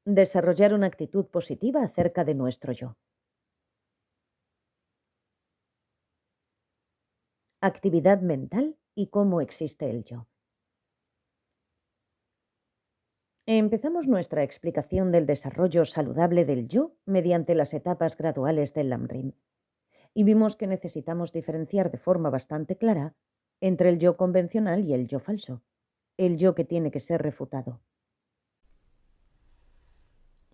Desarrollar una actitud positiva acerca de nuestro yo. Actividad mental y cómo existe el yo. Empezamos nuestra explicación del desarrollo saludable del yo mediante las etapas graduales del Lamrim y vimos que necesitamos diferenciar de forma bastante clara entre el yo convencional y el yo falso, el yo que tiene que ser refutado.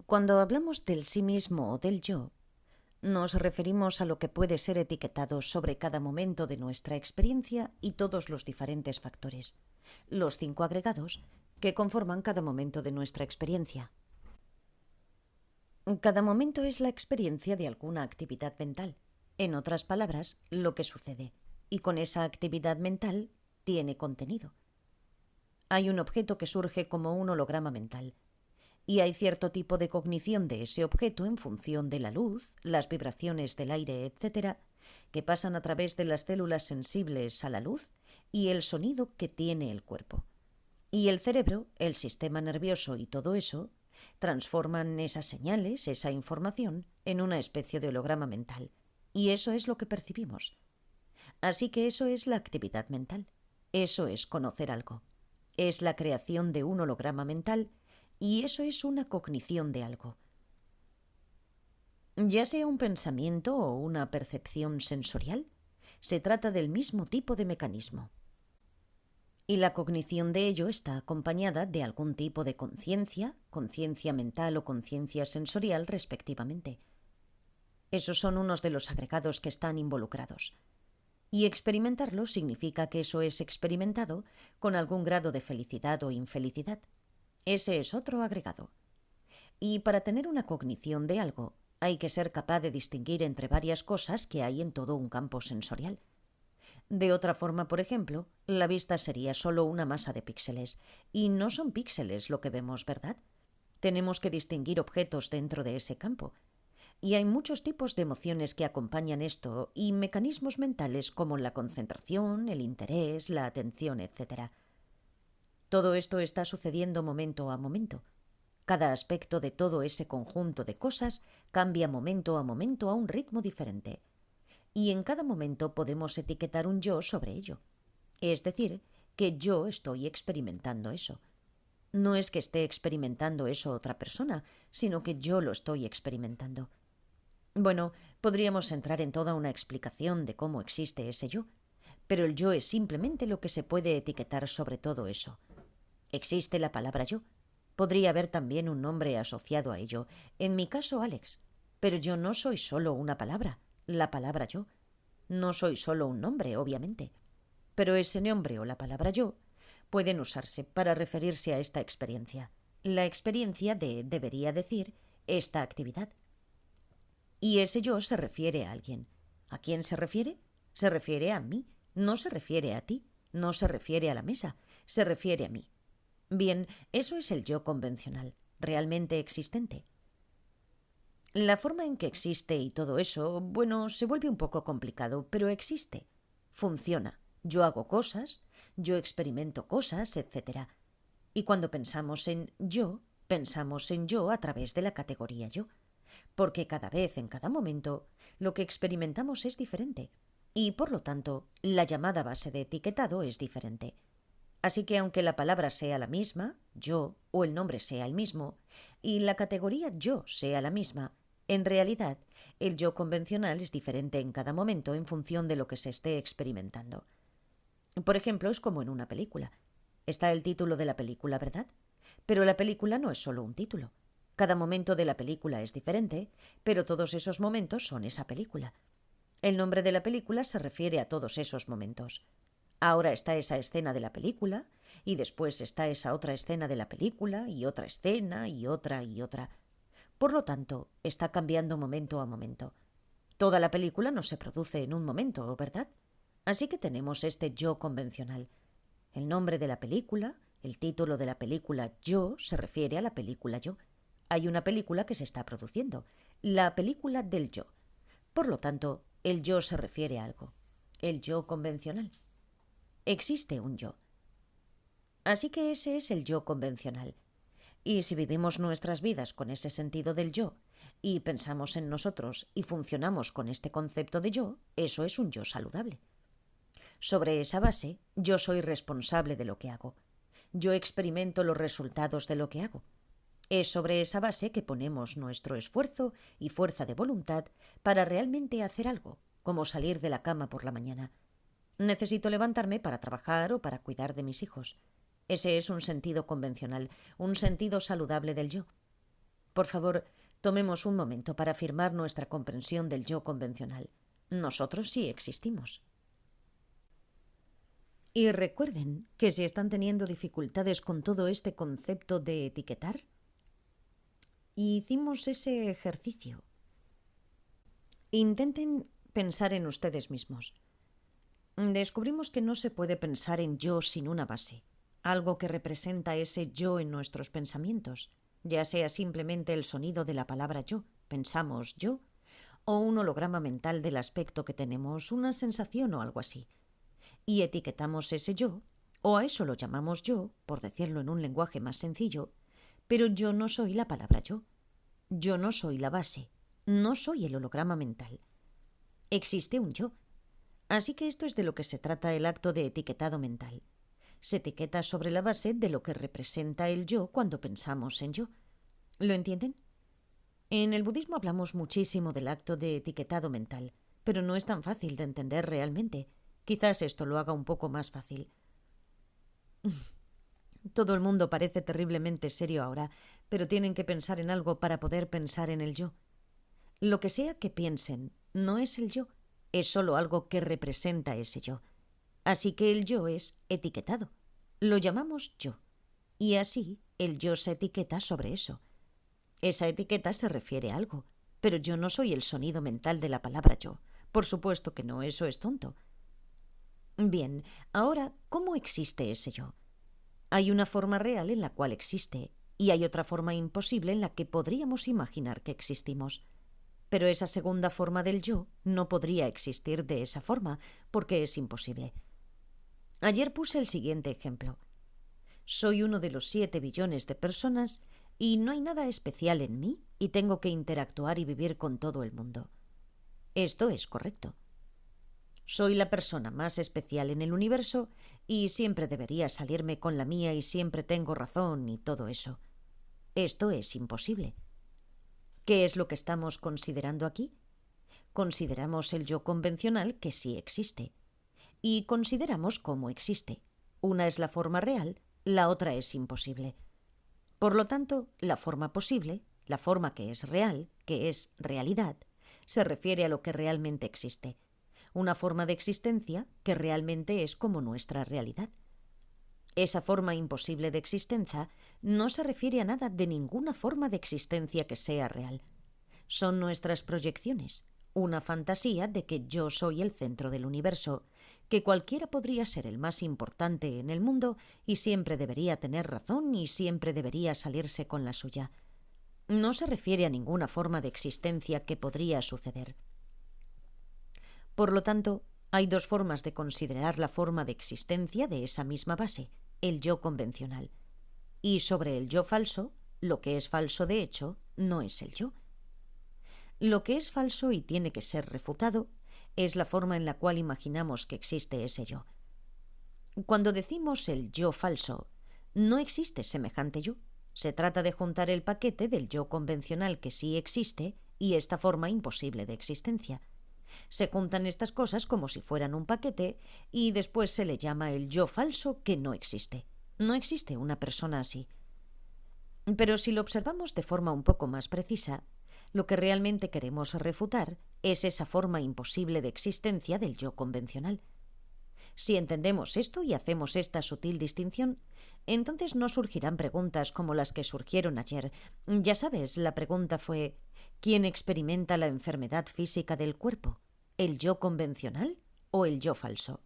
Cuando hablamos del sí mismo o del yo, nos referimos a lo que puede ser etiquetado sobre cada momento de nuestra experiencia y todos los diferentes factores, los 5 agregados que conforman cada momento de nuestra experiencia. Cada momento es la experiencia de alguna actividad mental, en otras palabras, lo que sucede, y con esa actividad mental tiene contenido. Hay un objeto que surge como un holograma mental, y hay cierto tipo de cognición de ese objeto en función de la luz, las vibraciones del aire, etc., que pasan a través de las células sensibles a la luz y el sonido que tiene el cuerpo. Y el cerebro, el sistema nervioso y todo eso transforman esas señales, esa información, en una especie de holograma mental. Y eso es lo que percibimos. Así que eso es la actividad mental. Eso es conocer algo. Es la creación de un holograma mental y eso es una cognición de algo. Ya sea un pensamiento o una percepción sensorial, se trata del mismo tipo de mecanismo. Y la cognición de ello está acompañada de algún tipo de conciencia, conciencia mental o conciencia sensorial respectivamente. Esos son unos de los agregados que están involucrados. Y experimentarlo significa que eso es experimentado con algún grado de felicidad o infelicidad. Ese es otro agregado. Y para tener una cognición de algo, hay que ser capaz de distinguir entre varias cosas que hay en todo un campo sensorial. De otra forma, por ejemplo, la vista sería solo una masa de píxeles, y no son píxeles lo que vemos, ¿verdad? Tenemos que distinguir objetos dentro de ese campo. Y hay muchos tipos de emociones que acompañan esto y mecanismos mentales como la concentración, el interés, la atención, etc. Todo esto está sucediendo momento a momento. Cada aspecto de todo ese conjunto de cosas cambia momento a momento a un ritmo diferente. Y en cada momento podemos etiquetar un yo sobre ello. Es decir, que yo estoy experimentando eso. No es que esté experimentando eso otra persona, sino que yo lo estoy experimentando. Bueno, podríamos entrar en toda una explicación de cómo existe ese yo, pero el yo es simplemente lo que se puede etiquetar sobre todo eso. Existe la palabra yo. Podría haber también un nombre asociado a ello, en mi caso Alex, pero yo no soy solo una palabra, la palabra yo. No soy solo un nombre, obviamente, pero ese nombre o la palabra yo pueden usarse para referirse a esta experiencia. La experiencia de, debería decir, esta actividad. Y ese yo se refiere a alguien. ¿A quién se refiere? Se refiere a mí, no se refiere a ti, no se refiere a la mesa, se refiere a mí. Bien, eso es el yo convencional, realmente existente. La forma en que existe y todo eso, bueno, se vuelve un poco complicado, pero existe. Funciona. Yo hago cosas, yo experimento cosas, etc. Y cuando pensamos en yo a través de la categoría yo. Porque cada vez, en cada momento, lo que experimentamos es diferente. Y, por lo tanto, la llamada base de etiquetado es diferente. Así que aunque la palabra sea la misma, yo, o el nombre sea el mismo, y la categoría yo sea la misma, en realidad el yo convencional es diferente en cada momento en función de lo que se esté experimentando. Por ejemplo, es como en una película. Está el título de la película, ¿verdad? Pero la película no es solo un título. Cada momento de la película es diferente, pero todos esos momentos son esa película. El nombre de la película se refiere a todos esos momentos. Ahora está esa escena de la película, y después está esa otra escena de la película, y otra escena, y otra, y otra. Por lo tanto, está cambiando momento a momento. Toda la película no se produce en un momento, ¿verdad? Así que tenemos este yo convencional. El nombre de la película, el título de la película yo se refiere a la película yo. Hay una película que se está produciendo, la película del yo. Por lo tanto, el yo se refiere a algo. El yo convencional. Existe un yo. Así que ese es el yo convencional. Y si vivimos nuestras vidas con ese sentido del yo, y pensamos en nosotros y funcionamos con este concepto de yo, eso es un yo saludable. Sobre esa base, yo soy responsable de lo que hago. Yo experimento los resultados de lo que hago. Es sobre esa base que ponemos nuestro esfuerzo y fuerza de voluntad para realmente hacer algo, como salir de la cama por la mañana. Necesito levantarme para trabajar o para cuidar de mis hijos. Ese es un sentido convencional, un sentido saludable del yo. Por favor, tomemos un momento para afirmar nuestra comprensión del yo convencional. Nosotros sí existimos. Y recuerden que si están teniendo dificultades con todo este concepto de etiquetar, hicimos ese ejercicio. Intenten pensar en ustedes mismos. Descubrimos que no se puede pensar en yo sin una base, algo que representa ese yo en nuestros pensamientos, ya sea simplemente el sonido de la palabra yo, pensamos yo, o un holograma mental del aspecto que tenemos, una sensación o algo así. Y etiquetamos ese yo, o a eso lo llamamos yo, por decirlo en un lenguaje más sencillo, pero yo no soy la palabra yo. Yo no soy la base, no soy el holograma mental. Existe un yo. Así que esto es de lo que se trata el acto de etiquetado mental. Se etiqueta sobre la base de lo que representa el yo cuando pensamos en yo. ¿Lo entienden? En el budismo hablamos muchísimo del acto de etiquetado mental, pero no es tan fácil de entender realmente. Quizás esto lo haga un poco más fácil. Todo el mundo parece terriblemente serio ahora, pero tienen que pensar en algo para poder pensar en el yo. Lo que sea que piensen, no es el yo, es solo algo que representa ese yo. Así que el yo es etiquetado. Lo llamamos yo. Y así el yo se etiqueta sobre eso. Esa etiqueta se refiere a algo, pero yo no soy el sonido mental de la palabra yo. Por supuesto que no, eso es tonto. Bien, ahora, ¿cómo existe ese yo? Hay una forma real en la cual existe, y hay otra forma imposible en la que podríamos imaginar que existimos. Pero esa segunda forma del yo no podría existir de esa forma, porque es imposible. Ayer puse el siguiente ejemplo. Soy uno de los 7 billones de personas y no hay nada especial en mí y tengo que interactuar y vivir con todo el mundo. Esto es correcto. Soy la persona más especial en el universo y siempre debería salirme con la mía y siempre tengo razón y todo eso. Esto es imposible. ¿Qué es lo que estamos considerando aquí? Consideramos el yo convencional que sí existe. Y consideramos cómo existe. Una es la forma real, la otra es imposible. Por lo tanto, la forma posible, la forma que es real, que es realidad, se refiere a lo que realmente existe. Una forma de existencia que realmente es como nuestra realidad. Esa forma imposible de existencia no se refiere a nada de ninguna forma de existencia que sea real. Son nuestras proyecciones, una fantasía de que yo soy el centro del universo, que cualquiera podría ser el más importante en el mundo y siempre debería tener razón y siempre debería salirse con la suya. No se refiere a ninguna forma de existencia que podría suceder. Por lo tanto, hay dos formas de considerar la forma de existencia de esa misma base, el yo convencional. Y sobre el yo falso, lo que es falso de hecho, no es el yo. Lo que es falso y tiene que ser refutado es la forma en la cual imaginamos que existe ese yo. Cuando decimos el yo falso, no existe semejante yo. Se trata de juntar el paquete del yo convencional que sí existe y esta forma imposible de existencia. Se juntan estas cosas como si fueran un paquete y después se le llama el yo falso que no existe. No existe una persona así. Pero si lo observamos de forma un poco más precisa, lo que realmente queremos refutar es esa forma imposible de existencia del yo convencional. Si entendemos esto y hacemos esta sutil distinción, entonces no surgirán preguntas como las que surgieron ayer. Ya sabes, la pregunta fue: ¿quién experimenta la enfermedad física del cuerpo? ¿El yo convencional o el yo falso?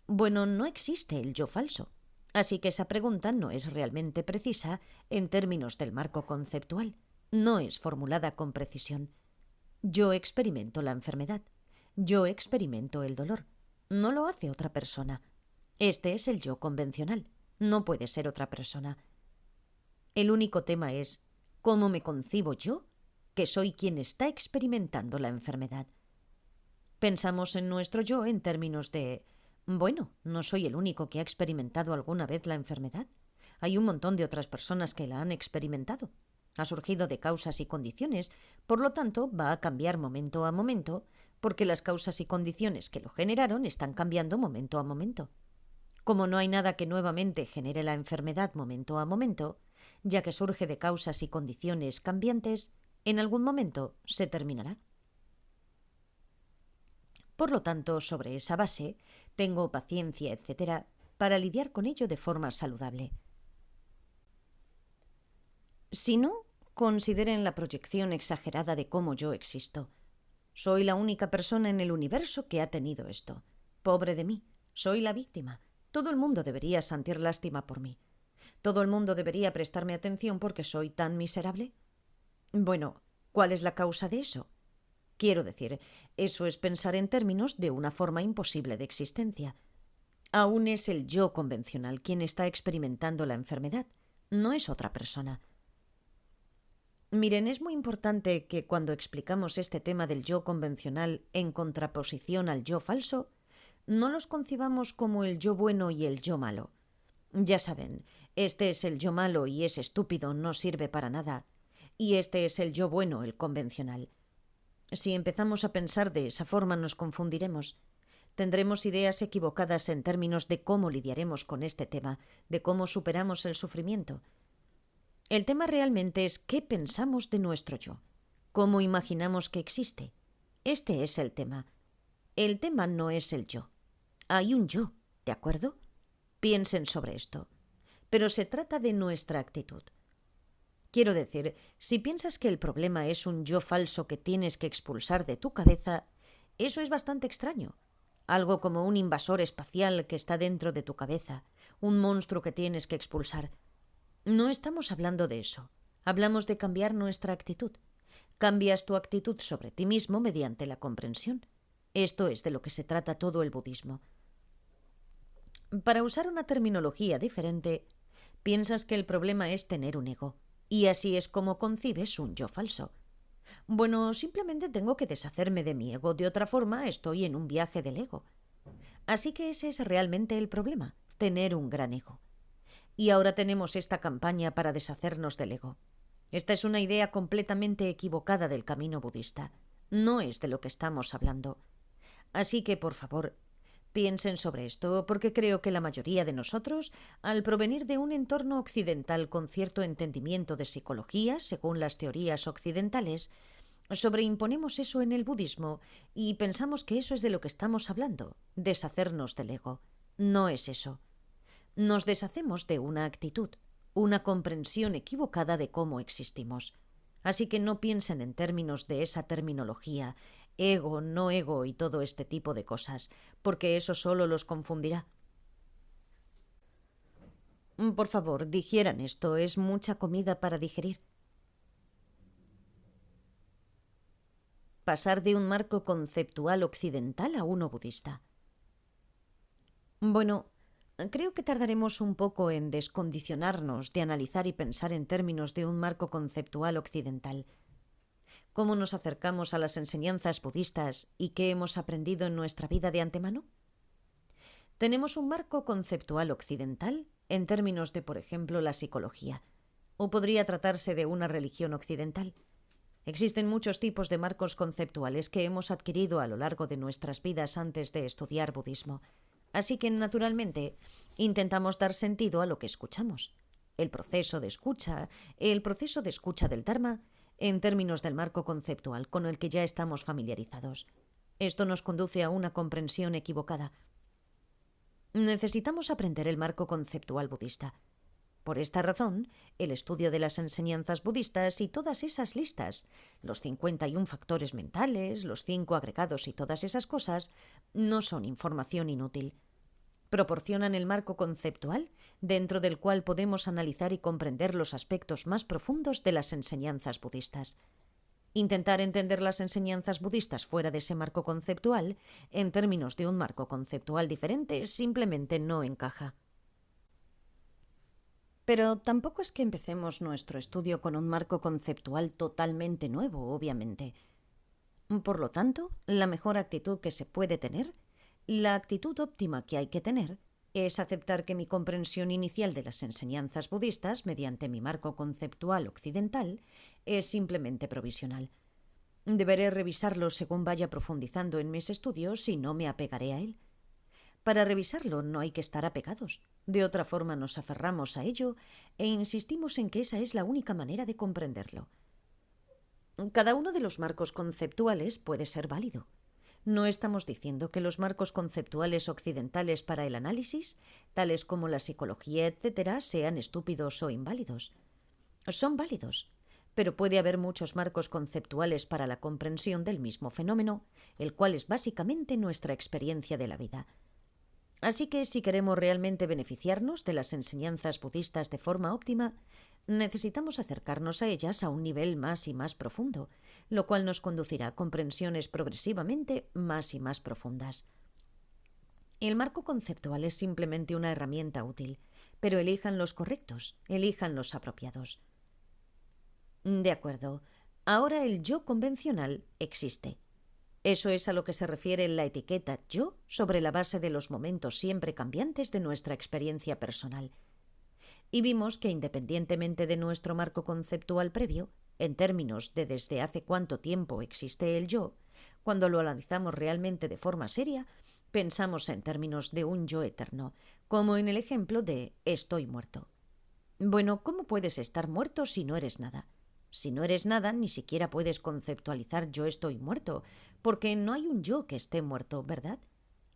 Bueno, no existe el yo falso, así que esa pregunta no es realmente precisa en términos del marco conceptual. No es formulada con precisión. Yo experimento la enfermedad. Yo experimento el dolor. No lo hace otra persona. Este es el yo convencional. No puede ser otra persona. El único tema es cómo me concibo yo, que soy quien está experimentando la enfermedad. Pensamos en nuestro yo en términos de, bueno, no soy el único que ha experimentado alguna vez la enfermedad. Hay un montón de otras personas que la han experimentado. Ha surgido de causas y condiciones, por lo tanto va a cambiar momento a momento, porque las causas y condiciones que lo generaron están cambiando momento a momento. Como no hay nada que nuevamente genere la enfermedad momento a momento, ya que surge de causas y condiciones cambiantes, en algún momento se terminará. Por lo tanto, sobre esa base, tengo paciencia, etc., para lidiar con ello de forma saludable. Si no, consideren la proyección exagerada de cómo yo existo. Soy la única persona en el universo que ha tenido esto. Pobre de mí, soy la víctima. Todo el mundo debería sentir lástima por mí. Todo el mundo debería prestarme atención porque soy tan miserable. Bueno, ¿cuál es la causa de eso? Quiero decir, eso es pensar en términos de una forma imposible de existencia. Aún es el yo convencional quien está experimentando la enfermedad, no es otra persona. Miren, es muy importante que cuando explicamos este tema del yo convencional en contraposición al yo falso, no los concibamos como el yo bueno y el yo malo. Ya saben, este es el yo malo y es estúpido, no sirve para nada. Y este es el yo bueno, el convencional. Si empezamos a pensar de esa forma nos confundiremos. Tendremos ideas equivocadas en términos de cómo lidiaremos con este tema, de cómo superamos el sufrimiento. El tema realmente es qué pensamos de nuestro yo, cómo imaginamos que existe. Este es el tema. El tema no es el yo. Hay un yo, ¿de acuerdo? Piensen sobre esto. Pero se trata de nuestra actitud. Quiero decir, si piensas que el problema es un yo falso que tienes que expulsar de tu cabeza, eso es bastante extraño. Algo como un invasor espacial que está dentro de tu cabeza, un monstruo que tienes que expulsar. No estamos hablando de eso. Hablamos de cambiar nuestra actitud. Cambias tu actitud sobre ti mismo mediante la comprensión. Esto es de lo que se trata todo el budismo. Para usar una terminología diferente, piensas que el problema es tener un ego. Y así es como concibes un yo falso. Bueno, simplemente tengo que deshacerme de mi ego. De otra forma, estoy en un viaje del ego. Así que ese es realmente el problema, tener un gran ego. Y ahora tenemos esta campaña para deshacernos del ego. Esta es una idea completamente equivocada del camino budista. No es de lo que estamos hablando. Así que, por favor, piensen sobre esto, porque creo que la mayoría de nosotros, al provenir de un entorno occidental con cierto entendimiento de psicología, según las teorías occidentales, sobreimponemos eso en el budismo y pensamos que eso es de lo que estamos hablando, deshacernos del ego. No es eso. Nos deshacemos de una actitud, una comprensión equivocada de cómo existimos. Así que no piensen en términos de esa terminología, ego, no ego y todo este tipo de cosas, porque eso solo los confundirá. Por favor, digieran esto, es mucha comida para digerir. Pasar de un marco conceptual occidental a uno budista. Bueno, creo que tardaremos un poco en descondicionarnos de analizar y pensar en términos de un marco conceptual occidental. ¿Cómo nos acercamos a las enseñanzas budistas y qué hemos aprendido en nuestra vida de antemano? Tenemos un marco conceptual occidental en términos de, por ejemplo, la psicología, o podría tratarse de una religión occidental. Existen muchos tipos de marcos conceptuales que hemos adquirido a lo largo de nuestras vidas antes de estudiar budismo. Así que, naturalmente, intentamos dar sentido a lo que escuchamos. El proceso de escucha del Dharma, en términos del marco conceptual con el que ya estamos familiarizados. Esto nos conduce a una comprensión equivocada. Necesitamos aprender el marco conceptual budista. Por esta razón, el estudio de las enseñanzas budistas y todas esas listas, los 51 factores mentales, los 5 agregados y todas esas cosas, no son información inútil. Proporcionan el marco conceptual dentro del cual podemos analizar y comprender los aspectos más profundos de las enseñanzas budistas. Intentar entender las enseñanzas budistas fuera de ese marco conceptual, en términos de un marco conceptual diferente, simplemente no encaja. Pero tampoco es que empecemos nuestro estudio con un marco conceptual totalmente nuevo, obviamente. Por lo tanto, la mejor actitud que se puede tener, la actitud óptima que hay que tener, es aceptar que mi comprensión inicial de las enseñanzas budistas, mediante mi marco conceptual occidental, es simplemente provisional. Deberé revisarlo según vaya profundizando en mis estudios y no me apegaré a él. Para revisarlo no hay que estar apegados. De otra forma nos aferramos a ello e insistimos en que esa es la única manera de comprenderlo. Cada uno de los marcos conceptuales puede ser válido. No estamos diciendo que los marcos conceptuales occidentales para el análisis, tales como la psicología, etc., sean estúpidos o inválidos. Son válidos, pero puede haber muchos marcos conceptuales para la comprensión del mismo fenómeno, el cual es básicamente nuestra experiencia de la vida. Así que si queremos realmente beneficiarnos de las enseñanzas budistas de forma óptima, necesitamos acercarnos a ellas a un nivel más y más profundo, lo cual nos conducirá a comprensiones progresivamente más y más profundas. El marco conceptual es simplemente una herramienta útil, pero elijan los correctos, elijan los apropiados. De acuerdo, ahora el yo convencional existe. Eso es a lo que se refiere la etiqueta yo sobre la base de los momentos siempre cambiantes de nuestra experiencia personal. Y vimos que independientemente de nuestro marco conceptual previo, en términos de desde hace cuánto tiempo existe el yo, cuando lo analizamos realmente de forma seria, pensamos en términos de un yo eterno, como en el ejemplo de estoy muerto. Bueno, ¿cómo puedes estar muerto si no eres nada? Si no eres nada, ni siquiera puedes conceptualizar yo estoy muerto, porque no hay un yo que esté muerto, ¿verdad?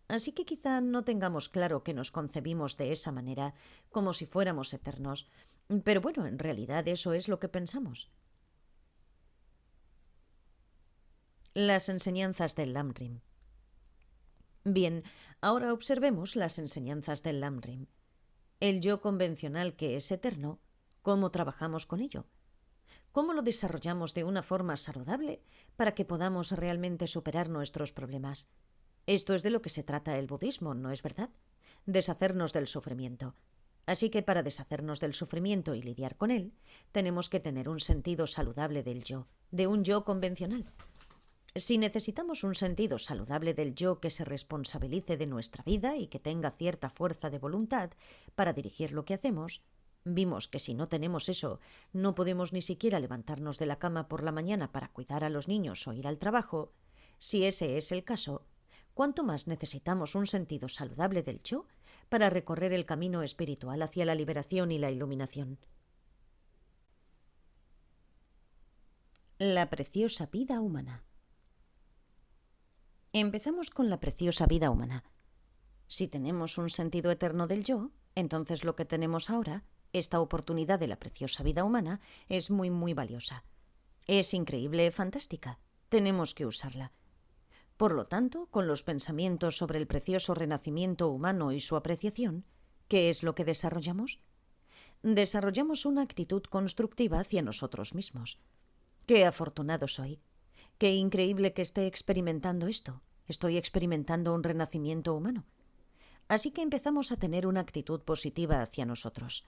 Así que quizá no tengamos claro que nos concebimos de esa manera, como si fuéramos eternos. Pero bueno, en realidad eso es lo que pensamos. Las enseñanzas del Lamrim. Bien, ahora observemos las enseñanzas del Lamrim. El yo convencional que es eterno, ¿cómo trabajamos con ello? ¿Cómo lo desarrollamos de una forma saludable para que podamos realmente superar nuestros problemas? Esto es de lo que se trata el budismo, ¿no es verdad? Deshacernos del sufrimiento. Así que para deshacernos del sufrimiento y lidiar con él, tenemos que tener un sentido saludable del yo, de un yo convencional. Si necesitamos un sentido saludable del yo que se responsabilice de nuestra vida y que tenga cierta fuerza de voluntad para dirigir lo que hacemos, vimos que si no tenemos eso, no podemos ni siquiera levantarnos de la cama por la mañana para cuidar a los niños o ir al trabajo. Si ese es el caso, ¿cuánto más necesitamos un sentido saludable del yo para recorrer el camino espiritual hacia la liberación y la iluminación? La preciosa vida humana. Empezamos con la preciosa vida humana. Si tenemos un sentido eterno del yo, entonces lo que tenemos ahora, esta oportunidad de la preciosa vida humana, es muy, muy valiosa. Es increíble, fantástica. Tenemos que usarla. Por lo tanto, con los pensamientos sobre el precioso renacimiento humano y su apreciación, ¿qué es lo que desarrollamos? Desarrollamos una actitud constructiva hacia nosotros mismos. ¡Qué afortunado soy! ¡Qué increíble que esté experimentando esto! Estoy experimentando un renacimiento humano. Así que empezamos a tener una actitud positiva hacia nosotros.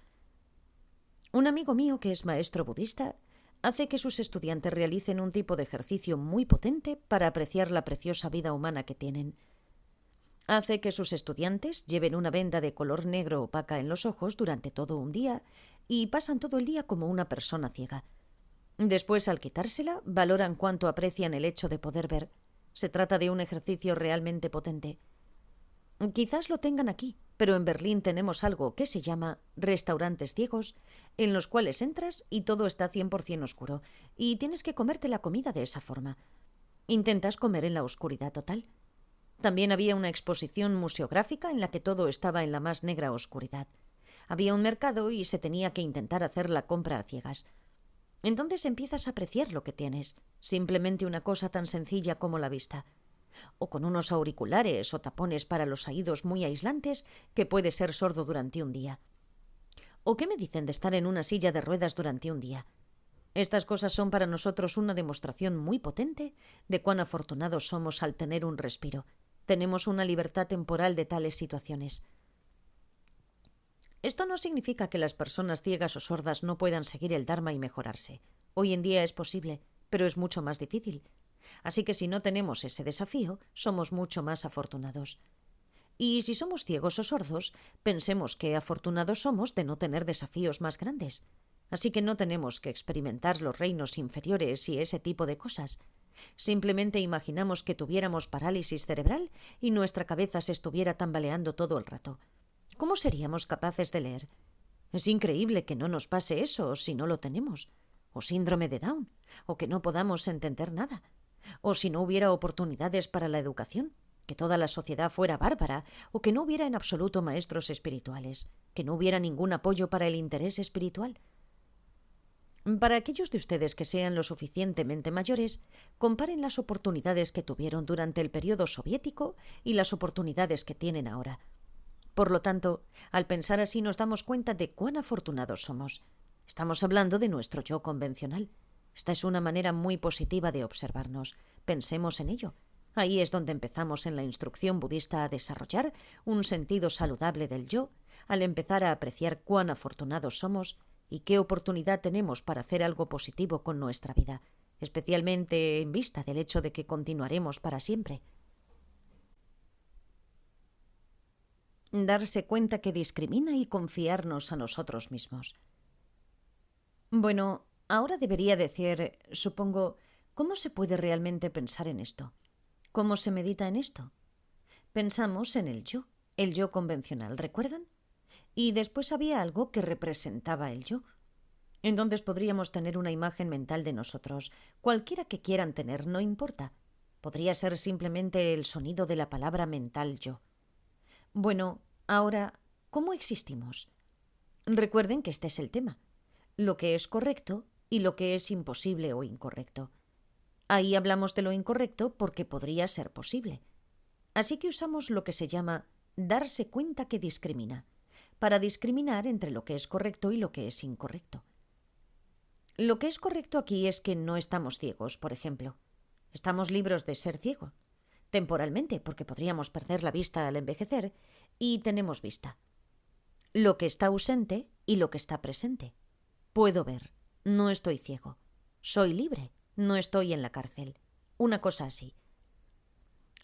Un amigo mío que es maestro budista hace que sus estudiantes realicen un tipo de ejercicio muy potente para apreciar la preciosa vida humana que tienen. Hace que sus estudiantes lleven una venda de color negro opaca en los ojos durante todo un día y pasan todo el día como una persona ciega. Después, al quitársela, valoran cuánto aprecian el hecho de poder ver. Se trata de un ejercicio realmente potente. Quizás lo tengan aquí, pero en Berlín tenemos algo que se llama restaurantes ciegos, en los cuales entras y todo está 100% oscuro, y tienes que comerte la comida de esa forma. Intentas comer en la oscuridad total. También había una exposición museográfica en la que todo estaba en la más negra oscuridad. Había un mercado y se tenía que intentar hacer la compra a ciegas. Entonces empiezas a apreciar lo que tienes, simplemente una cosa tan sencilla como la vista. O con unos auriculares o tapones para los oídos muy aislantes que puedes ser sordo durante un día. ¿O qué me dicen de estar en una silla de ruedas durante un día? Estas cosas son para nosotros una demostración muy potente de cuán afortunados somos al tener un respiro. Tenemos una libertad temporal de tales situaciones. Esto no significa que las personas ciegas o sordas no puedan seguir el Dharma y mejorarse. Hoy en día es posible, pero es mucho más difícil. Así que si no tenemos ese desafío, somos mucho más afortunados. Y si somos ciegos o sordos, pensemos qué afortunados somos de no tener desafíos más grandes. Así que no tenemos que experimentar los reinos inferiores y ese tipo de cosas. Simplemente imaginamos que tuviéramos parálisis cerebral y nuestra cabeza se estuviera tambaleando todo el rato. ¿Cómo seríamos capaces de leer? Es increíble que no nos pase eso si no lo tenemos. O síndrome de Down, o que no podamos entender nada. O si no hubiera oportunidades para la educación, que toda la sociedad fuera bárbara, o que no hubiera en absoluto maestros espirituales, que no hubiera ningún apoyo para el interés espiritual. Para aquellos de ustedes que sean lo suficientemente mayores, comparen las oportunidades que tuvieron durante el periodo soviético y las oportunidades que tienen ahora. Por lo tanto, al pensar así nos damos cuenta de cuán afortunados somos. Estamos hablando de nuestro yo convencional. Esta es una manera muy positiva de observarnos. Pensemos en ello. Ahí es donde empezamos en la instrucción budista a desarrollar un sentido saludable del yo, al empezar a apreciar cuán afortunados somos y qué oportunidad tenemos para hacer algo positivo con nuestra vida, especialmente en vista del hecho de que continuaremos para siempre. Darse cuenta que discrimina y confiarnos a nosotros mismos. Bueno, ahora debería decir, supongo, ¿cómo se puede realmente pensar en esto? ¿Cómo se medita en esto? Pensamos en el yo convencional, ¿recuerdan? Y después había algo que representaba el yo. Entonces podríamos tener una imagen mental de nosotros, cualquiera que quieran tener, no importa. Podría ser simplemente el sonido de la palabra mental yo. Bueno, ahora, ¿cómo existimos? Recuerden que este es el tema. Lo que es correcto y lo que es imposible o incorrecto. Ahí hablamos de lo incorrecto porque podría ser posible. Así que usamos lo que se llama darse cuenta que discrimina, para discriminar entre lo que es correcto y lo que es incorrecto. Lo que es correcto aquí es que no estamos ciegos, por ejemplo. Estamos libres de ser ciegos, temporalmente, porque podríamos perder la vista al envejecer, y tenemos vista. Lo que está ausente y lo que está presente. Puedo ver, no estoy ciego. Soy libre, no estoy en la cárcel. Una cosa así.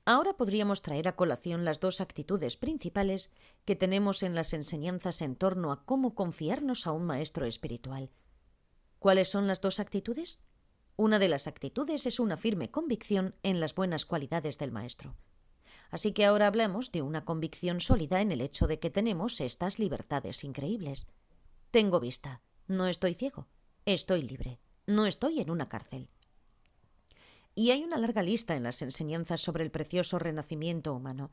Ahora podríamos traer a colación las dos actitudes principales que tenemos en las enseñanzas en torno a cómo confiarnos a un maestro espiritual. ¿Cuáles son las dos actitudes? Una de las actitudes es una firme convicción en las buenas cualidades del maestro. Así que ahora hablamos de una convicción sólida en el hecho de que tenemos estas libertades increíbles. Tengo vista, no estoy ciego, estoy libre, no estoy en una cárcel. Y hay una larga lista en las enseñanzas sobre el precioso renacimiento humano.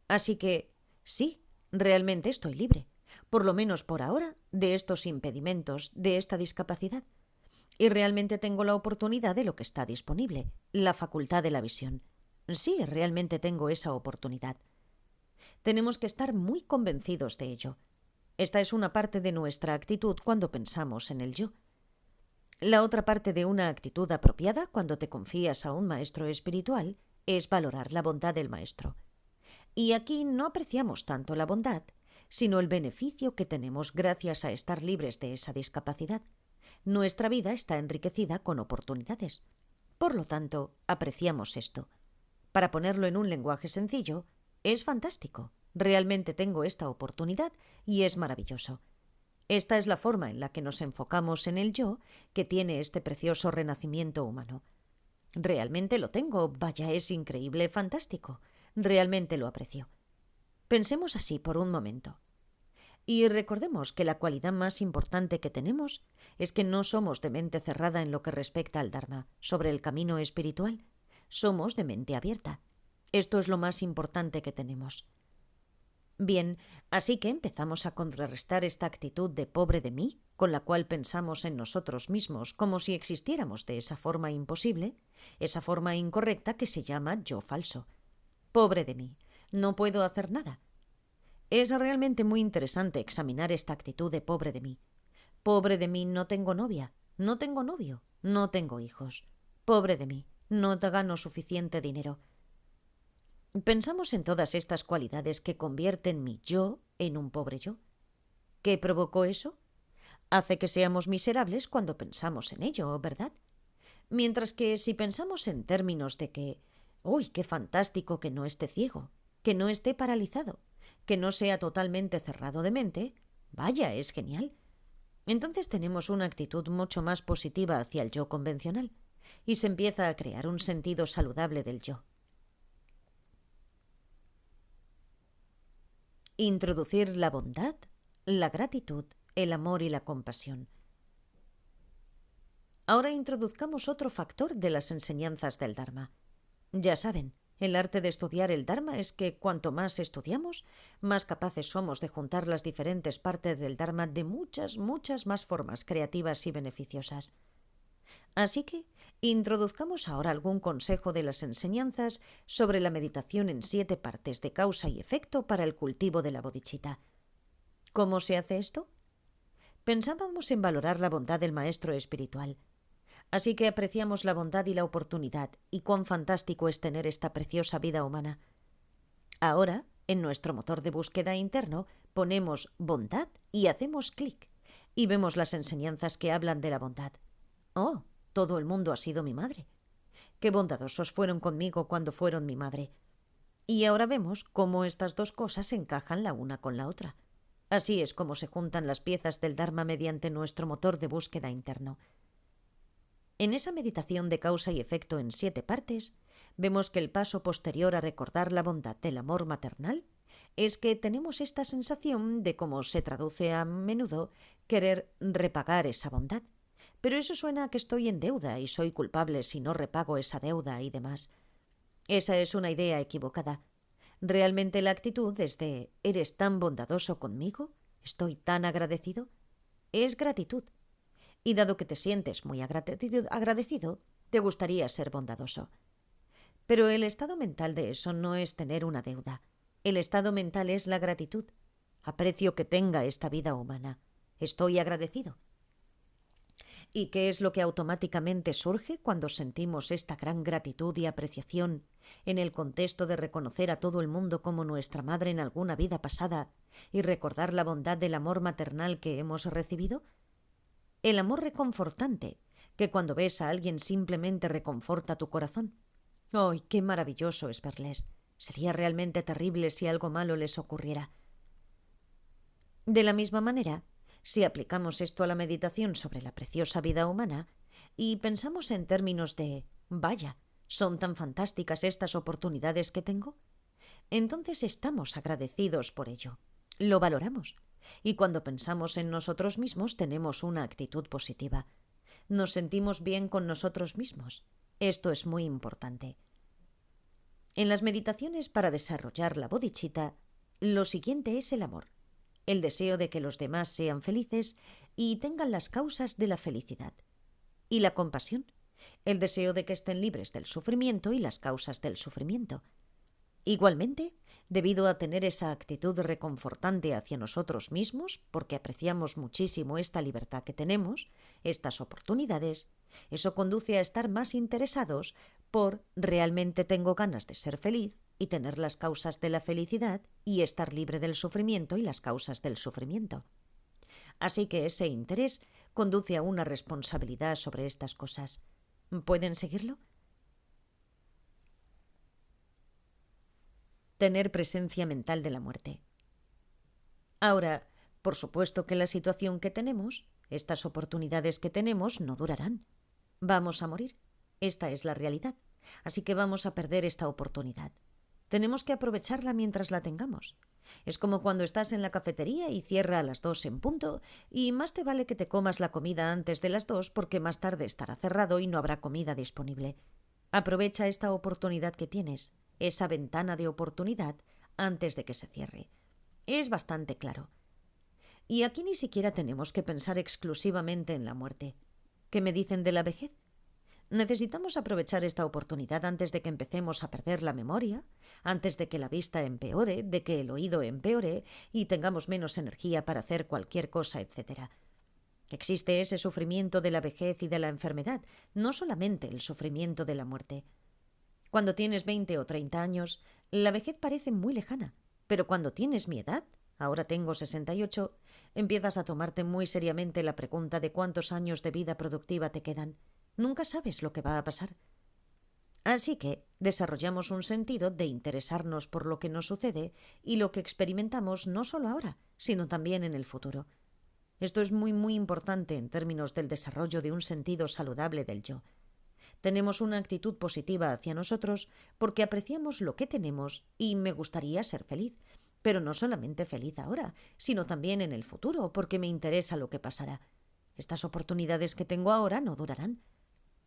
Así que, sí, realmente estoy libre, por lo menos por ahora, de estos impedimentos, de esta discapacidad. Y realmente tengo la oportunidad de lo que está disponible, la facultad de la visión. Sí, realmente tengo esa oportunidad. Tenemos que estar muy convencidos de ello. Esta es una parte de nuestra actitud cuando pensamos en el yo. La otra parte de una actitud apropiada cuando te confías a un maestro espiritual es valorar la bondad del maestro. Y aquí no apreciamos tanto la bondad, sino el beneficio que tenemos gracias a estar libres de esa discapacidad. Nuestra vida está enriquecida con oportunidades. Por lo tanto, apreciamos esto. Para ponerlo en un lenguaje sencillo, es fantástico. Realmente tengo esta oportunidad y es maravilloso. Esta es la forma en la que nos enfocamos en el yo que tiene este precioso renacimiento humano. Realmente lo tengo, vaya, es increíble, fantástico. Realmente lo aprecio. Pensemos así por un momento. Y recordemos que la cualidad más importante que tenemos es que no somos de mente cerrada en lo que respecta al Dharma, sobre el camino espiritual. Somos de mente abierta. Esto es lo más importante que tenemos. Bien, así que empezamos a contrarrestar esta actitud de pobre de mí, con la cual pensamos en nosotros mismos como si existiéramos de esa forma imposible, esa forma incorrecta que se llama yo falso. Pobre de mí, no puedo hacer nada. Es realmente muy interesante examinar esta actitud de pobre de mí. Pobre de mí, no tengo novia, no tengo novio, no tengo hijos. Pobre de mí, no te gano suficiente dinero. Pensamos en todas estas cualidades que convierten mi yo en un pobre yo. ¿Qué provocó eso? Hace que seamos miserables cuando pensamos en ello, ¿verdad? Mientras que si pensamos en términos de que, ¡uy, qué fantástico que no esté ciego, que no esté paralizado, que no sea totalmente cerrado de mente, vaya, es genial! Entonces tenemos una actitud mucho más positiva hacia el yo convencional y se empieza a crear un sentido saludable del yo. Introducir la bondad, la gratitud, el amor y la compasión. Ahora introduzcamos otro factor de las enseñanzas del Dharma. Ya saben, el arte de estudiar el Dharma es que cuanto más estudiamos, más capaces somos de juntar las diferentes partes del Dharma de muchas, muchas más formas creativas y beneficiosas. Así que introduzcamos ahora algún consejo de las enseñanzas sobre la meditación en 7 partes de causa y efecto para el cultivo de la bodhicitta. ¿Cómo se hace esto? Pensábamos en valorar la bondad del maestro espiritual. Así que apreciamos la bondad y la oportunidad, y cuán fantástico es tener esta preciosa vida humana. Ahora, en nuestro motor de búsqueda interno, ponemos bondad y hacemos clic, y vemos las enseñanzas que hablan de la bondad. ¡Oh! Todo el mundo ha sido mi madre. ¡Qué bondadosos fueron conmigo cuando fueron mi madre! Y ahora vemos cómo estas dos cosas encajan la una con la otra. Así es como se juntan las piezas del Dharma mediante nuestro motor de búsqueda interno. En esa meditación de causa y efecto en 7 partes, vemos que el paso posterior a recordar la bondad del amor maternal es que tenemos esta sensación de cómo se traduce a menudo querer repagar esa bondad. Pero eso suena a que estoy en deuda y soy culpable si no repago esa deuda y demás. Esa es una idea equivocada. Realmente la actitud es de ¿eres tan bondadoso conmigo? ¿Estoy tan agradecido? Es gratitud. Y dado que te sientes muy agradecido, te gustaría ser bondadoso. Pero el estado mental de eso no es tener una deuda. El estado mental es la gratitud. Aprecio que tenga esta vida humana. Estoy agradecido. ¿Y qué es lo que automáticamente surge cuando sentimos esta gran gratitud y apreciación en el contexto de reconocer a todo el mundo como nuestra madre en alguna vida pasada y recordar la bondad del amor maternal que hemos recibido? El amor reconfortante, que cuando ves a alguien simplemente reconforta tu corazón. ¡Ay, qué maravilloso es verles! Sería realmente terrible si algo malo les ocurriera. De la misma manera, si aplicamos esto a la meditación sobre la preciosa vida humana y pensamos en términos de «vaya, son tan fantásticas estas oportunidades que tengo», entonces estamos agradecidos por ello. Lo valoramos. Y cuando pensamos en nosotros mismos tenemos una actitud positiva. Nos sentimos bien con nosotros mismos. Esto es muy importante. En las meditaciones para desarrollar la bodhicitta, lo siguiente es el amor, el deseo de que los demás sean felices y tengan las causas de la felicidad. Y la compasión, el deseo de que estén libres del sufrimiento y las causas del sufrimiento. Igualmente, debido a tener esa actitud reconfortante hacia nosotros mismos, porque apreciamos muchísimo esta libertad que tenemos, estas oportunidades, eso conduce a estar más interesados por realmente tengo ganas de ser feliz y tener las causas de la felicidad y estar libre del sufrimiento y las causas del sufrimiento. Así que ese interés conduce a una responsabilidad sobre estas cosas. ¿Pueden seguirlo? Tener presencia mental de la muerte. Ahora, por supuesto que la situación que tenemos, estas oportunidades que tenemos, no durarán. Vamos a morir. Esta es la realidad. Así que vamos a perder esta oportunidad. Tenemos que aprovecharla mientras la tengamos. Es como cuando estás en la cafetería y cierra a las 2 en punto, y más te vale que te comas la comida antes de las 2 porque más tarde estará cerrado y no habrá comida disponible. Aprovecha esta oportunidad que tienes, esa ventana de oportunidad, antes de que se cierre. Es bastante claro. Y aquí ni siquiera tenemos que pensar exclusivamente en la muerte. ¿Qué me dicen de la vejez? Necesitamos aprovechar esta oportunidad antes de que empecemos a perder la memoria, antes de que la vista empeore, de que el oído empeore y tengamos menos energía para hacer cualquier cosa, etc. Existe ese sufrimiento de la vejez y de la enfermedad, no solamente el sufrimiento de la muerte. Cuando tienes 20 o 30 años, la vejez parece muy lejana, pero cuando tienes mi edad, ahora tengo 68, Empiezas a tomarte muy seriamente la pregunta de cuántos años de vida productiva te quedan. Nunca sabes lo que va a pasar. Así que desarrollamos un sentido de interesarnos por lo que nos sucede y lo que experimentamos no solo ahora, sino también en el futuro. Esto es muy importante en términos del desarrollo de un sentido saludable del yo. Tenemos una actitud positiva hacia nosotros porque apreciamos lo que tenemos y me gustaría ser feliz, pero no solamente feliz ahora, sino también en el futuro porque me interesa lo que pasará. Estas oportunidades que tengo ahora no durarán.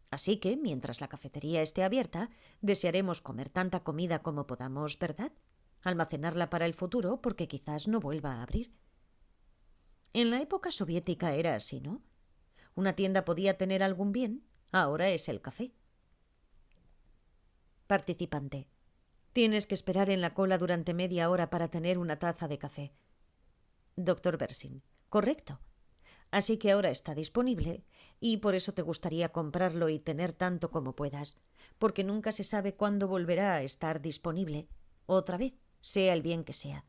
Así que, mientras la cafetería esté abierta, desearemos comer tanta comida como podamos, ¿verdad? Almacenarla para el futuro porque quizás no vuelva a abrir. En la época soviética era así, ¿no? Una tienda podía tener algún bien, ahora es el café. Participante. Tienes que esperar en la cola durante media hora para tener una taza de café. Dr. Bersin. Correcto. Así que ahora está disponible y por eso te gustaría comprarlo y tener tanto como puedas, porque nunca se sabe cuándo volverá a estar disponible. Otra vez, sea el bien que sea.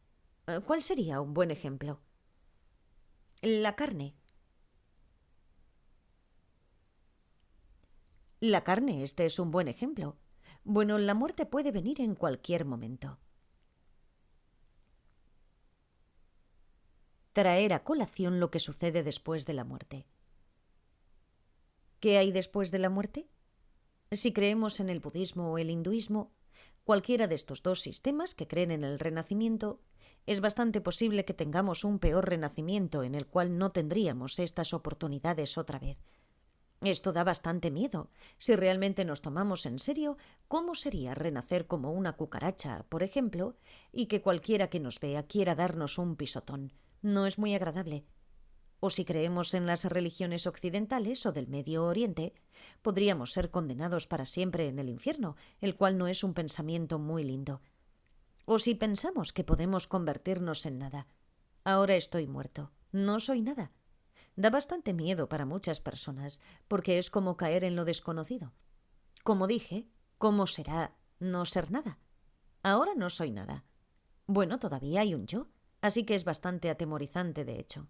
¿Cuál sería un buen ejemplo? La carne. La carne, este es un buen ejemplo. Bueno, la muerte puede venir en cualquier momento. Traer a colación lo que sucede después de la muerte. ¿Qué hay después de la muerte? Si creemos en el budismo o el hinduismo, cualquiera de estos dos sistemas que creen en el renacimiento, es bastante posible que tengamos un peor renacimiento en el cual no tendríamos estas oportunidades otra vez. Esto da bastante miedo. Si realmente nos tomamos en serio, ¿cómo sería renacer como una cucaracha, por ejemplo, y que cualquiera que nos vea quiera darnos un pisotón? No es muy agradable. O si creemos en las religiones occidentales o del Medio Oriente, podríamos ser condenados para siempre en el infierno, el cual no es un pensamiento muy lindo. O si pensamos que podemos convertirnos en nada. Ahora estoy muerto, no soy nada. Da bastante miedo para muchas personas, porque es como caer en lo desconocido. Como dije, ¿cómo será no ser nada? Ahora no soy nada. Bueno, todavía hay un yo, así que es bastante atemorizante de hecho.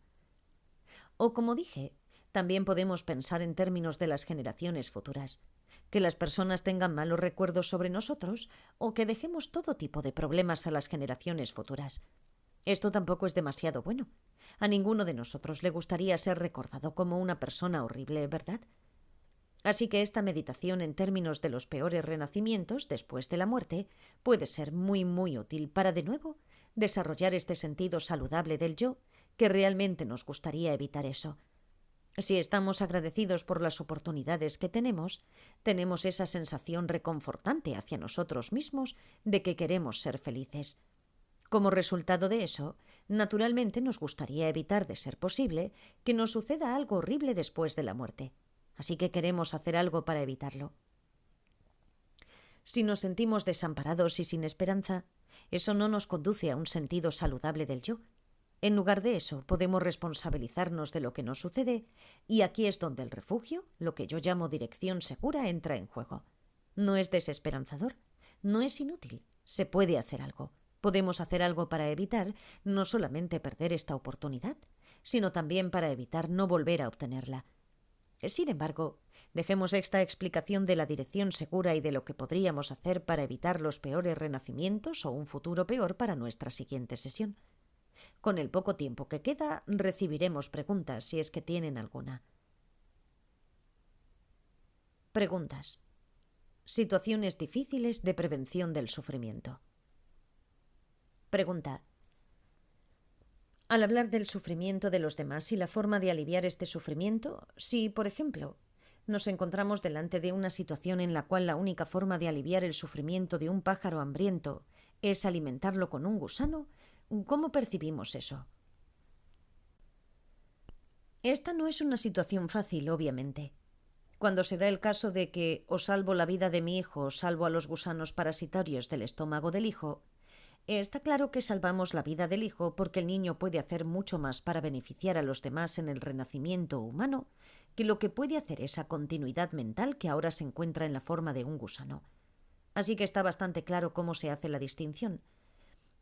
O como dije, también podemos pensar en términos de las generaciones futuras. Que las personas tengan malos recuerdos sobre nosotros o que dejemos todo tipo de problemas a las generaciones futuras. Esto tampoco es demasiado bueno. A ninguno de nosotros le gustaría ser recordado como una persona horrible, ¿verdad? Así que esta meditación en términos de los peores renacimientos después de la muerte puede ser muy útil para, de nuevo, desarrollar este sentido saludable del yo, que realmente nos gustaría evitar eso. Si estamos agradecidos por las oportunidades que tenemos esa sensación reconfortante hacia nosotros mismos de que queremos ser felices. Como resultado de eso, naturalmente nos gustaría evitar, de ser posible, que nos suceda algo horrible después de la muerte. Así que queremos hacer algo para evitarlo. Si nos sentimos desamparados y sin esperanza, eso no nos conduce a un sentido saludable del yo. En lugar de eso, podemos responsabilizarnos de lo que nos sucede, y aquí es donde el refugio, lo que yo llamo dirección segura, entra en juego. No es desesperanzador, no es inútil, se puede hacer algo. Podemos hacer algo para evitar no solamente perder esta oportunidad, sino también para evitar no volver a obtenerla. Sin embargo, dejemos esta explicación de la dirección segura y de lo que podríamos hacer para evitar los peores renacimientos o un futuro peor para nuestra siguiente sesión. Con el poco tiempo que queda, recibiremos preguntas si es que tienen alguna. Preguntas. Situaciones difíciles de prevención del sufrimiento. Pregunta. Al hablar del sufrimiento de los demás y la forma de aliviar este sufrimiento, si, por ejemplo, nos encontramos delante de una situación en la cual la única forma de aliviar el sufrimiento de un pájaro hambriento es alimentarlo con un gusano, ¿cómo percibimos eso? Esta no es una situación fácil, obviamente. Cuando se da el caso de que o salvo la vida de mi hijo o salvo a los gusanos parasitarios del estómago del hijo, está claro que salvamos la vida del hijo porque el niño puede hacer mucho más para beneficiar a los demás en el renacimiento humano que lo que puede hacer esa continuidad mental que ahora se encuentra en la forma de un gusano. Así que está bastante claro cómo se hace la distinción.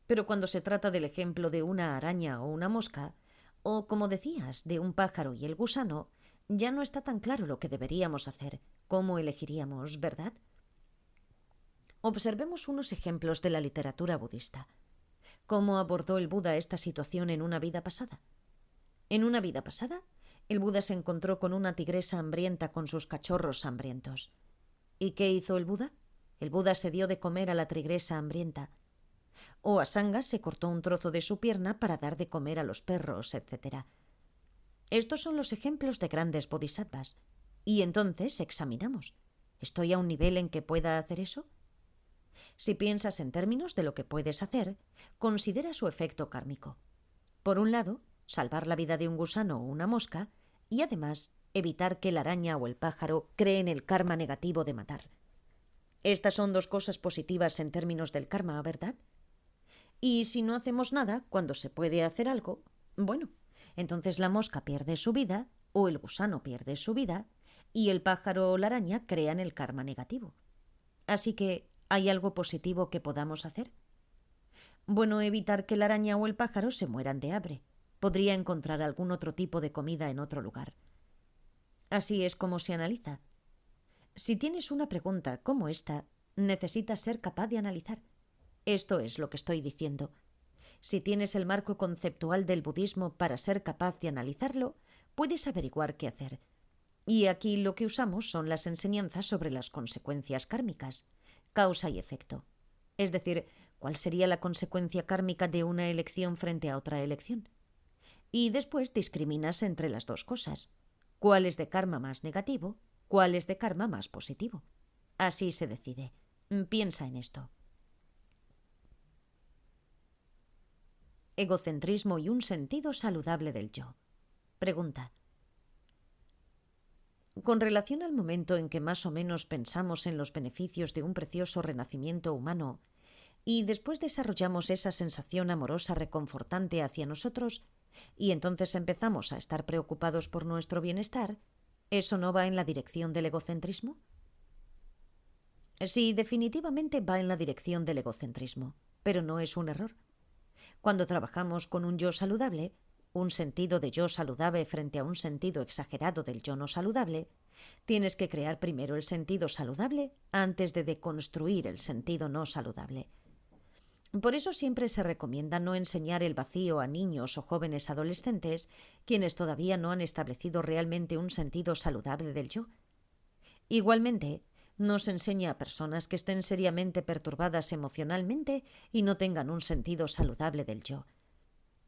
Pero cuando se trata del ejemplo de una araña o una mosca, O, como decías, de un pájaro y el gusano, ya no está tan claro lo que deberíamos hacer, cómo elegiríamos, ¿verdad? Observemos unos ejemplos de la literatura budista. ¿Cómo abordó el Buda esta situación en una vida pasada? En una vida pasada, el Buda se encontró con una tigresa hambrienta con sus cachorros hambrientos. ¿Y qué hizo el Buda? El Buda se dio de comer a la tigresa hambrienta. O Asanga se cortó un trozo de su pierna para dar de comer a los perros, etc. Estos son los ejemplos de grandes bodhisattvas. Y entonces examinamos. ¿Estoy a un nivel en que pueda hacer eso? Si piensas en términos de lo que puedes hacer, considera su efecto kármico. Por un lado, salvar la vida de un gusano o una mosca, y además evitar que la araña o el pájaro creen el karma negativo de matar. Estas son dos cosas positivas en términos del karma, ¿verdad? Y si no hacemos nada cuando se puede hacer algo, bueno, entonces la mosca pierde su vida, o el gusano pierde su vida, y el pájaro o la araña crean el karma negativo. Así que, ¿hay algo positivo que podamos hacer? Bueno, evitar que la araña o el pájaro se mueran de hambre. Podría encontrar algún otro tipo de comida en otro lugar. Así es como se analiza. Si tienes una pregunta como esta, necesitas ser capaz de analizar. Esto es lo que estoy diciendo. Si tienes el marco conceptual del budismo para ser capaz de analizarlo, puedes averiguar qué hacer. Y aquí lo que usamos son las enseñanzas sobre las consecuencias kármicas, causa y efecto. Es decir, ¿cuál sería la consecuencia kármica de una elección frente a otra elección? Y después discriminas entre las dos cosas. ¿Cuál es de karma más negativo? ¿Cuál es de karma más positivo? Así se decide. Piensa en esto. Egocentrismo y un sentido saludable del yo. Pregunta. Con relación al momento en que más o menos pensamos en los beneficios de un precioso renacimiento humano y después desarrollamos esa sensación amorosa reconfortante hacia nosotros y entonces empezamos a estar preocupados por nuestro bienestar, ¿eso no va en la dirección del egocentrismo? Sí, definitivamente va en la dirección del egocentrismo, pero no es un error. Cuando trabajamos con un yo saludable, un sentido de yo saludable frente a un sentido exagerado del yo no saludable, tienes que crear primero el sentido saludable antes de deconstruir el sentido no saludable. Por eso siempre se recomienda no enseñar el vacío a niños o jóvenes adolescentes quienes todavía no han establecido realmente un sentido saludable del yo. Igualmente, no se enseña a personas que estén seriamente perturbadas emocionalmente y no tengan un sentido saludable del yo.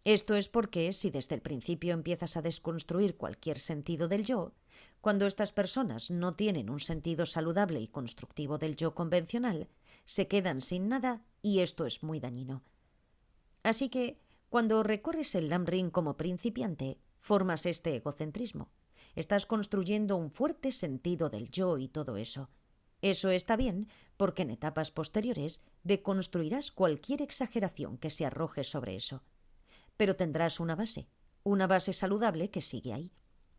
Esto es porque, si desde el principio empiezas a desconstruir cualquier sentido del yo, cuando estas personas no tienen un sentido saludable y constructivo del yo convencional, se quedan sin nada y esto es muy dañino. Así que, cuando recorres el Lam-Rim como principiante, formas este egocentrismo. Estás construyendo un fuerte sentido del yo y todo eso. Eso está bien porque en etapas posteriores deconstruirás cualquier exageración que se arroje sobre eso. Pero tendrás una base saludable que sigue ahí.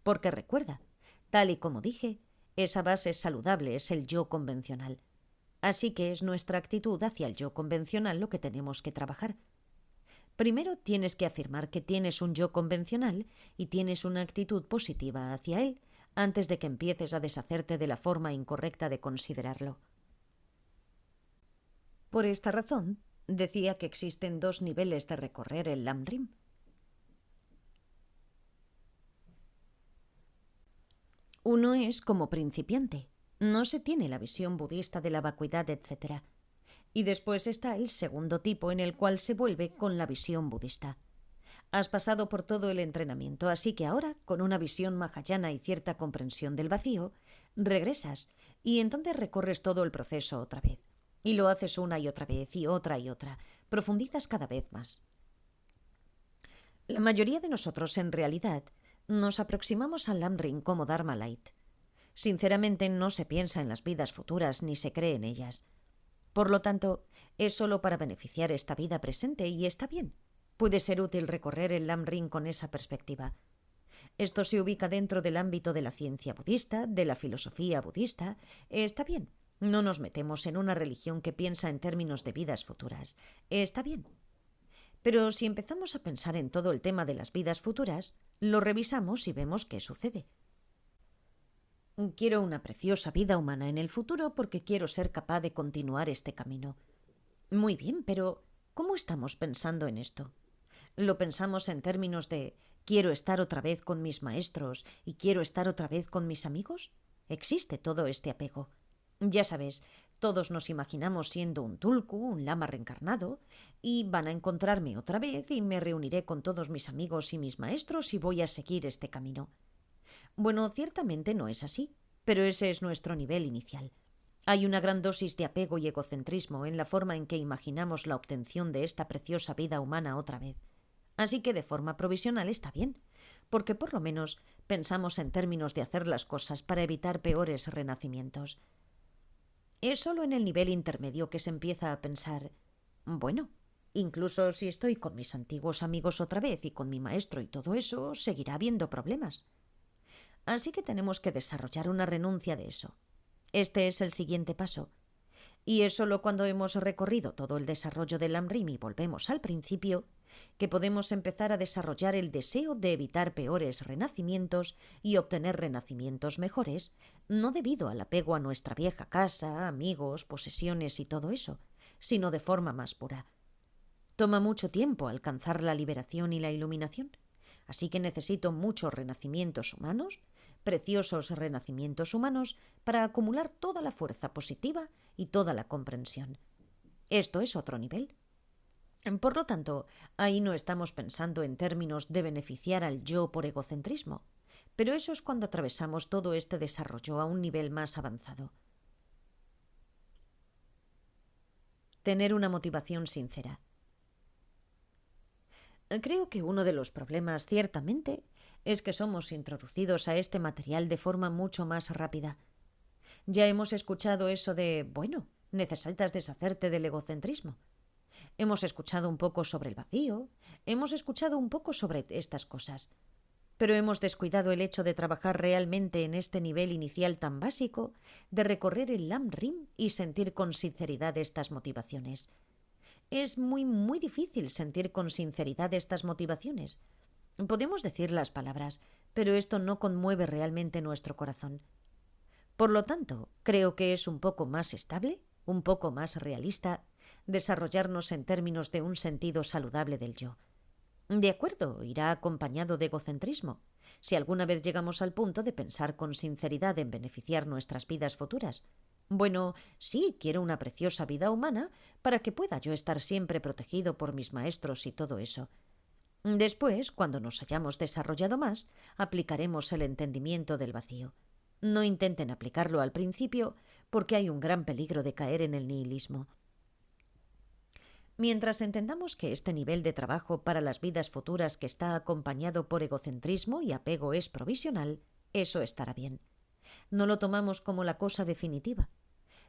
Porque recuerda, tal y como dije, esa base saludable es el yo convencional. Así que es nuestra actitud hacia el yo convencional lo que tenemos que trabajar. Primero tienes que afirmar que tienes un yo convencional y tienes una actitud positiva hacia él antes de que empieces a deshacerte de la forma incorrecta de considerarlo. Por esta razón, decía que existen dos niveles de recorrer el Lam-Rim. Uno es como principiante. No se tiene la visión budista de la vacuidad, etc. Y después está el segundo tipo en el cual se vuelve con la visión budista. Has pasado por todo el entrenamiento, así que ahora, con una visión mahayana y cierta comprensión del vacío, regresas y entonces recorres todo el proceso otra vez. Y lo haces una y otra vez y otra. Profundizas cada vez más. La mayoría de nosotros, en realidad, nos aproximamos al Lam-Rim como Dharma Light. Sinceramente, no se piensa en las vidas futuras ni se cree en ellas. Por lo tanto, es solo para beneficiar esta vida presente y está bien. Puede ser útil recorrer el Lam-Rim con esa perspectiva. Esto se ubica dentro del ámbito de la ciencia budista, de la filosofía budista. Está bien. No nos metemos en una religión que piensa en términos de vidas futuras. Está bien. Pero si empezamos a pensar en todo el tema de las vidas futuras, lo revisamos y vemos qué sucede. Quiero una preciosa vida humana en el futuro porque quiero ser capaz de continuar este camino. Muy bien, pero ¿cómo estamos pensando en esto? ¿Lo pensamos en términos de quiero estar otra vez con mis maestros y quiero estar otra vez con mis amigos? Existe todo este apego. Ya sabes, todos nos imaginamos siendo un tulku, un lama reencarnado, y van a encontrarme otra vez y me reuniré con todos mis amigos y mis maestros y voy a seguir este camino. Bueno, ciertamente no es así, pero ese es nuestro nivel inicial. Hay una gran dosis de apego y egocentrismo en la forma en que imaginamos la obtención de esta preciosa vida humana otra vez. Así que de forma provisional está bien, porque por lo menos pensamos en términos de hacer las cosas para evitar peores renacimientos. Es solo en el nivel intermedio que se empieza a pensar, bueno, incluso si estoy con mis antiguos amigos otra vez y con mi maestro y todo eso, seguirá habiendo problemas. Así que tenemos que desarrollar una renuncia de eso. Este es el siguiente paso. Y es solo cuando hemos recorrido todo el desarrollo del Lamrim y volvemos al principio, que podemos empezar a desarrollar el deseo de evitar peores renacimientos y obtener renacimientos mejores, no debido al apego a nuestra vieja casa, amigos, posesiones y todo eso, sino de forma más pura. Toma mucho tiempo alcanzar la liberación y la iluminación, así que necesito muchos renacimientos humanos, preciosos renacimientos humanos, para acumular toda la fuerza positiva y toda la comprensión. Esto es otro nivel. Por lo tanto, ahí no estamos pensando en términos de beneficiar al yo por egocentrismo, pero eso es cuando atravesamos todo este desarrollo a un nivel más avanzado. Tener una motivación sincera. Creo que uno de los problemas, ciertamente, es que somos introducidos a este material de forma mucho más rápida. Ya hemos escuchado eso de, bueno, necesitas deshacerte del egocentrismo. Hemos escuchado un poco sobre el vacío, hemos escuchado un poco sobre estas cosas, pero hemos descuidado el hecho de trabajar realmente en este nivel inicial tan básico, de recorrer el Lamrim y sentir con sinceridad estas motivaciones. Es muy difícil sentir con sinceridad estas motivaciones. Podemos decir las palabras, pero esto no conmueve realmente nuestro corazón. Por lo tanto, creo que es un poco más estable, un poco más realista, desarrollarnos en términos de un sentido saludable del yo. De acuerdo, irá acompañado de egocentrismo, si alguna vez llegamos al punto de pensar con sinceridad en beneficiar nuestras vidas futuras. Bueno, sí, quiero una preciosa vida humana para que pueda yo estar siempre protegido por mis maestros y todo eso. Después, cuando nos hayamos desarrollado más, aplicaremos el entendimiento del vacío. No intenten aplicarlo al principio porque hay un gran peligro de caer en el nihilismo. Mientras entendamos que este nivel de trabajo para las vidas futuras que está acompañado por egocentrismo y apego es provisional, eso estará bien. No lo tomamos como la cosa definitiva.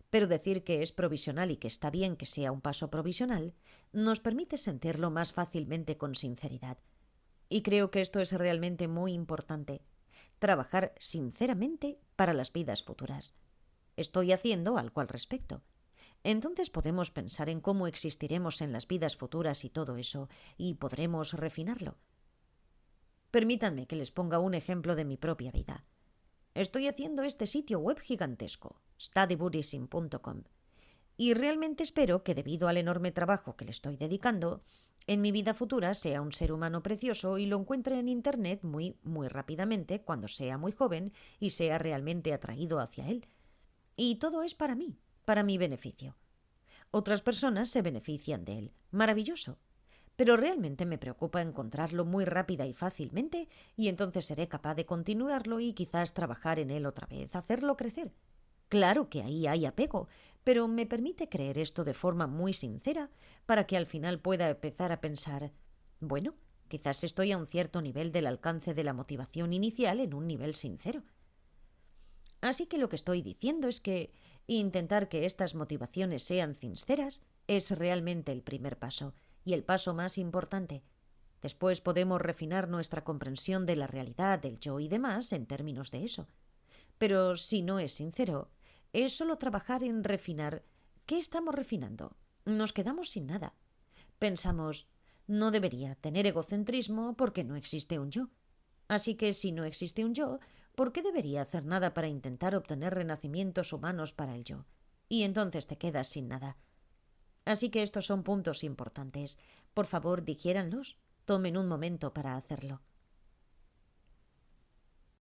Pero decir que es provisional y que está bien que sea un paso provisional nos permite sentirlo más fácilmente con sinceridad. Y creo que esto es realmente muy importante. Trabajar sinceramente para las vidas futuras. Estoy haciendo algo al respecto. Entonces podemos pensar en cómo existiremos en las vidas futuras y todo eso, y podremos refinarlo. Permítanme que les ponga un ejemplo de mi propia vida. Estoy haciendo este sitio web gigantesco, studybuddhism.com, y realmente espero que debido al enorme trabajo que le estoy dedicando, en mi vida futura sea un ser humano precioso y lo encuentre en Internet muy rápidamente cuando sea muy joven y sea realmente atraído hacia él. Y todo es para mi beneficio. Otras personas se benefician de él. Maravilloso. Pero realmente me preocupa encontrarlo muy rápida y fácilmente y entonces seré capaz de continuarlo y quizás trabajar en él otra vez, hacerlo crecer. Claro que ahí hay apego, pero me permite creer esto de forma muy sincera para que al final pueda empezar a pensar, bueno, quizás estoy a un cierto nivel del alcance de la motivación inicial en un nivel sincero. Así que lo que estoy diciendo es que intentar que estas motivaciones sean sinceras es realmente el primer paso y el paso más importante. Después podemos refinar nuestra comprensión de la realidad, del yo y demás en términos de eso. Pero si no es sincero, es solo trabajar en refinar. ¿Qué estamos refinando? Nos quedamos sin nada. Pensamos, No debería tener egocentrismo porque no existe un yo. Así que si no existe un yo, ¿por qué debería hacer nada para intentar obtener renacimientos humanos para el yo? Y entonces te quedas sin nada. Así que estos son puntos importantes. Por favor, digiéranlos. Tomen un momento para hacerlo.